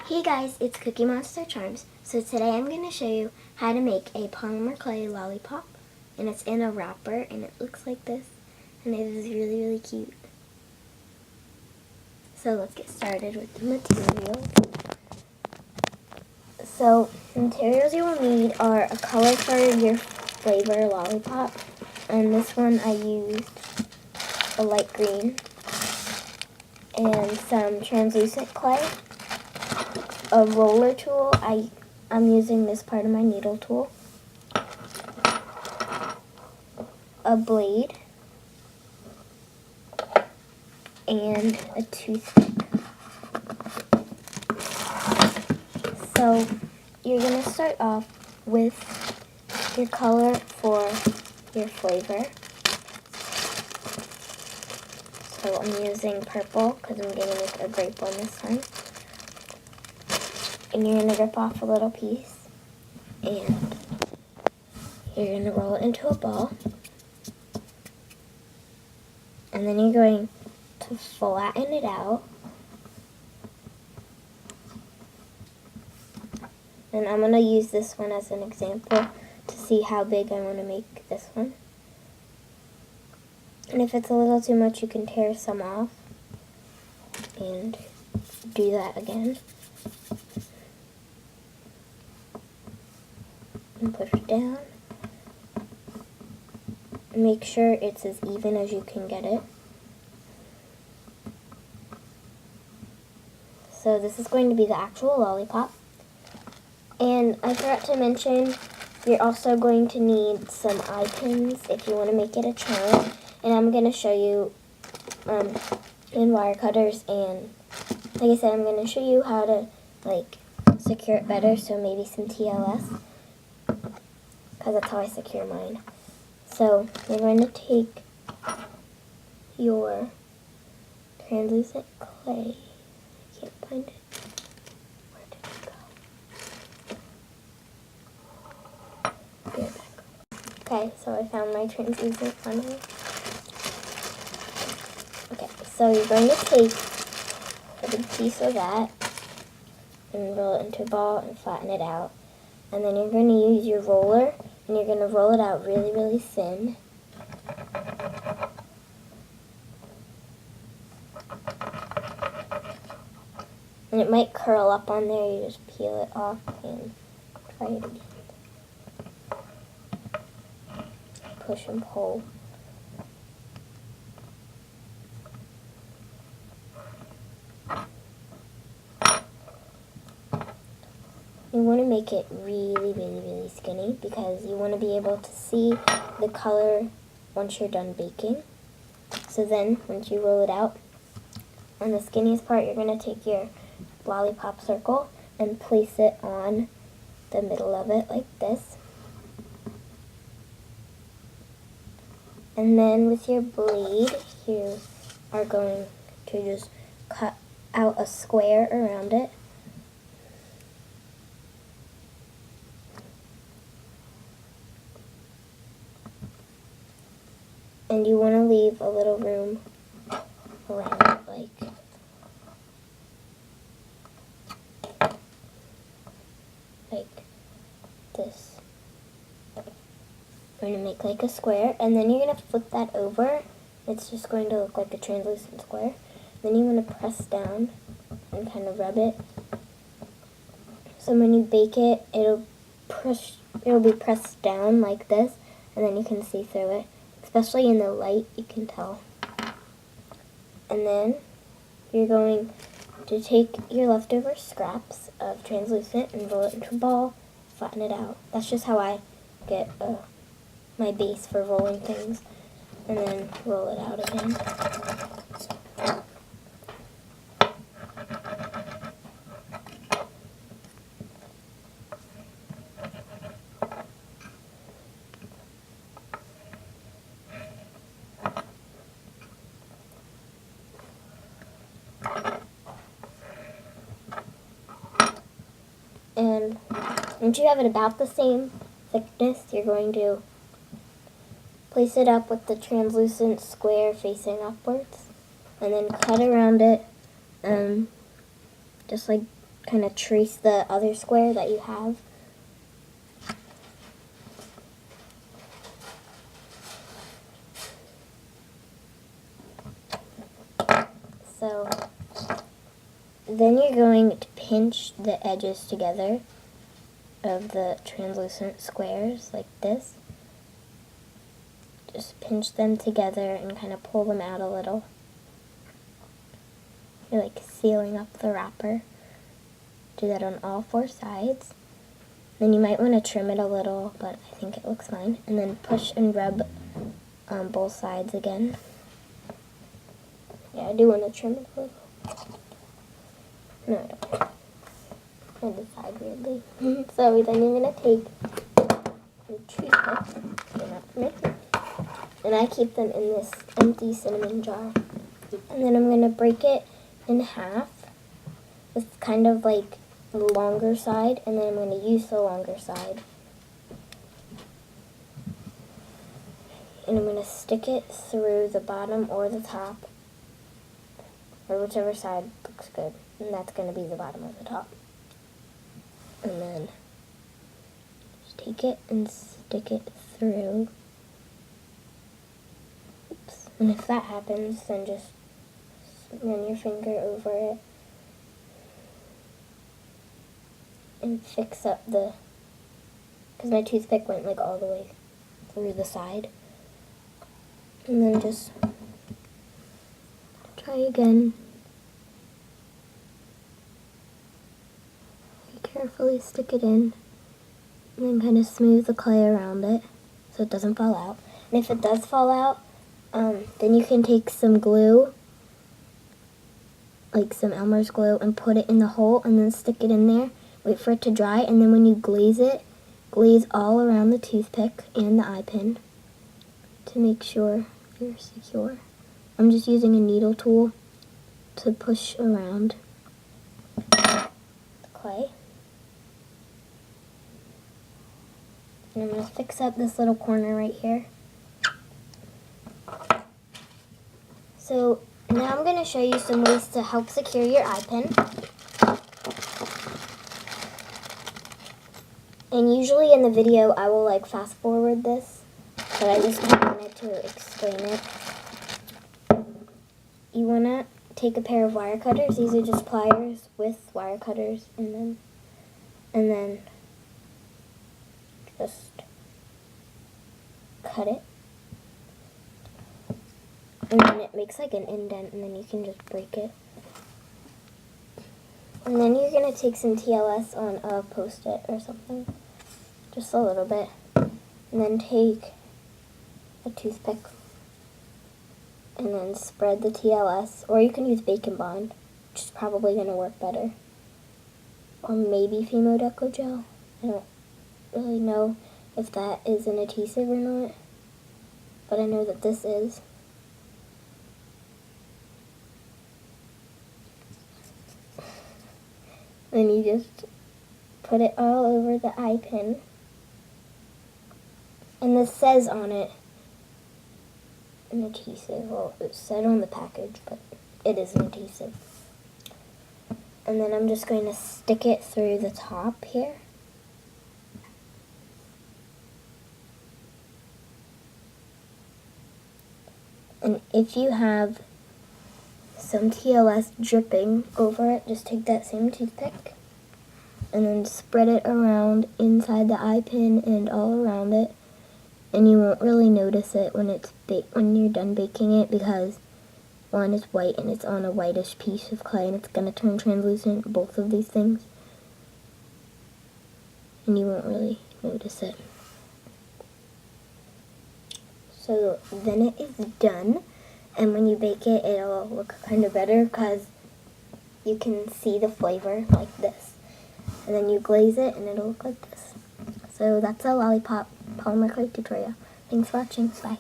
Hey guys, it's Cookie Monster Charms. So today I'm going to show you how to make a polymer clay lollipop. And it's in a wrapper and it looks like this. And it is really, really cute. So let's get started with the materials. So the materials you will need are a color for your flavor lollipop. And this one I used a light green. And some translucent clay. A roller tool, I'm using this part of my needle tool. A blade. And a toothpick. So you're going to start off with your color for your flavor. So I'm using purple because I'm going to make a grape one this time. And you're going to rip off a little piece, and you're going to roll it into a ball, and then you're going to flatten it out, and I'm going to use this one as an example to see how big I want to make this one. And if it's a little too much, you can tear some off and do that again. And push it down. Make sure it's as even as you can get it. So this is going to be the actual lollipop. And I forgot to mention, you're also going to need some eye pins if you want to make it a charm. And I'm going to show you in wire cutters, and like I said, I'm going to show you how to secure it better, so maybe some TLS. Because that's how I secure mine. So you're going to take your translucent clay. I can't find it. Where did it go? Here it back. Okay, so I found my translucent one. Okay, so you're going to take a big piece of that and roll it into a ball and flatten it out. And then you're going to use your roller, and you're going to roll it out really, really thin. And it might curl up on there. You just peel it off and try it again. Push and pull. You want to make it really, really, really skinny because you want to be able to see the color once you're done baking. So then, once you roll it out, on the skinniest part, you're going to take your lollipop circle and place it on the middle of it like this. And then with your blade, you are going to just cut out a square around it. And you want to leave a little room around it, like this. You're going to make like a square, and then you're going to flip that over. It's just going to look like a translucent square. Then you want to press down and kind of rub it. So when you bake it, it'll be pressed down like this, and then you can see through it. Especially in the light, you can tell. And then you're going to take your leftover scraps of translucent and roll it into a ball, flatten it out. That's just how I get my base for rolling things. And then roll it out again. And once you have it about the same thickness, you're going to place it up with the translucent square facing upwards, and then cut around it, just like kind of trace the other square that you have. So then you're going to pinch the edges together of the translucent squares like this. Just pinch them together and kind of pull them out a little. You're like sealing up the wrapper. Do that on all 4 sides. Then you might want to trim it a little, but I think it looks fine. And then push and rub on both sides again. Yeah, I do want to trim it a little. No, I don't. I decide weirdly. So then you're going to take your toothpick, and I keep them in this empty cinnamon jar. And then I'm going to break it in half with kind of like the longer side, and then I'm going to use the longer side. And I'm going to stick it through the bottom or the top, or whichever side looks good. And that's going to be the bottom or the top. And then just take it and stick it through. Oops. And if that happens, then just run your finger over it and fix up the, because my toothpick went like all the way through the side. And then just try again. Carefully stick it in, and then kind of smooth the clay around it so it doesn't fall out. And if it does fall out, then you can take some glue, like some Elmer's glue, and put it in the hole and then stick it in there, wait for it to dry, and then when you glaze it, glaze all around the toothpick and the eye pin to make sure you're secure. I'm just using a needle tool to push around the clay. And I'm going to fix up this little corner right here. So now I'm going to show you some ways to help secure your eye pin. And usually in the video I will like fast forward this, but I just wanted to explain it. You want to take a pair of wire cutters. These are just pliers with wire cutters in them. And then just cut it, and then it makes like an indent, and then you can just break it. And then you're going to take some TLS on a Post-it or something, just a little bit, and then take a toothpick and then spread the TLS, or you can use Bacon Bond, which is probably going to work better, or maybe Fimo Deco Gel. I don't really know if that is an adhesive or not, but I know that this is. Then you just put it all over the eye pin, and this says on it an adhesive. Well, it said on the package, but it is an adhesive. And then I'm just going to stick it through the top here. And if you have some TLS dripping over it, just take that same toothpick and then spread it around inside the eye pin and all around it. And you won't really notice it when when you're done baking it, because one is white and it's on a whitish piece of clay, and it's going to turn translucent, both of these things. And you won't really notice it. So then it is done, and when you bake it, it'll look kind of better because you can see the flavor like this. And then you glaze it and it'll look like this. So that's a Lollipop polymer clay tutorial. Thanks for watching. Bye.